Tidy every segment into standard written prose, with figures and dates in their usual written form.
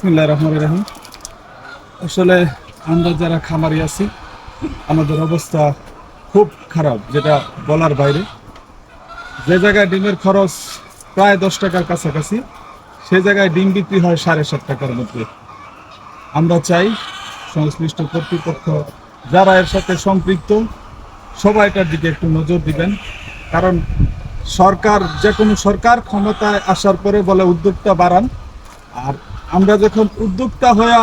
বিসমিল্লাহির রহমানির রহিম। আসলে আমরা যারা খামারি আছি আমাদের অবস্থা খুব খারাপ, যেটা বলার বাইরে। যে জায়গায় ডিমের খরচ প্রায় 10 টাকার কাছাকাছি, সে জায়গায় ডিম বিক্রি হয় 7.5 টাকার মধ্যে। আমরা চাই সংশ্লিষ্ট কর্তৃপক্ষ যারা এর সাথে সম্পৃক্ত সবাই এটার দিকে একটু নজর দিবেন। কারণ সরকার, যে কোনো সরকার ক্ষমতায় আসার পরে বলে উদ্যোক্তা বাড়ান, আর আমরা যখন উদ্যোক্তা হয়ে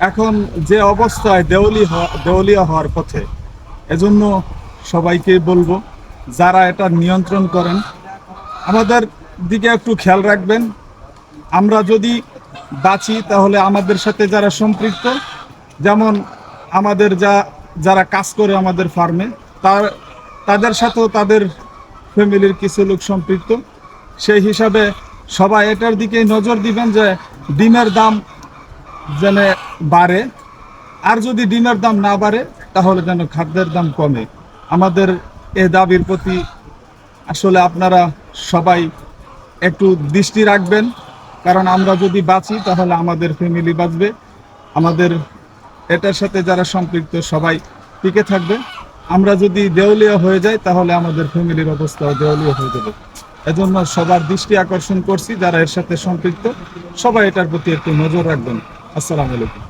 এখন যে অবস্থায় দেউলিয়া হওয়ার পথে, এজন্য সবাইকে বলবো যারা এটা নিয়ন্ত্রণ করেন আমাদের দিকে একটু খেয়াল রাখবেন। আমরা যদি বাঁচি তাহলে আমাদের সাথে যারা সম্পৃক্ত, যেমন আমাদের যারা কাজ করে আমাদের ফার্মে, তাদের সাথেও তাদের ফ্যামিলির কিছু লোক সম্পৃক্ত। সেই হিসাবে সবাই এটার দিকে নজর দিবেন যে ডিমের দাম যেন বাড়ে, আর যদি ডিমের দাম না বাড়ে তাহলে যেন খাদ্যের দাম কমে। আমাদের এ দাবির প্রতি আসলে আপনারা সবাই একটু দৃষ্টি রাখবেন, কারণ আমরা যদি বাঁচি তাহলে আমাদের ফ্যামিলি বাঁচবে, আমাদের এটার সাথে যারা সম্পৃক্ত সবাই টিকে থাকবে। আমরা যদি দেউলিয়া হয়ে যাই তাহলে আমাদের ফ্যামিলির অবস্থাও দেউলিয়া হয়ে যাবে। এজন্য সবার দৃষ্টি আকর্ষণ করছি, যারা এর সাথে সম্পৃক্ত সবাই এটার প্রতি একটু নজর রাখবেন। আসসালামু আলাইকুম।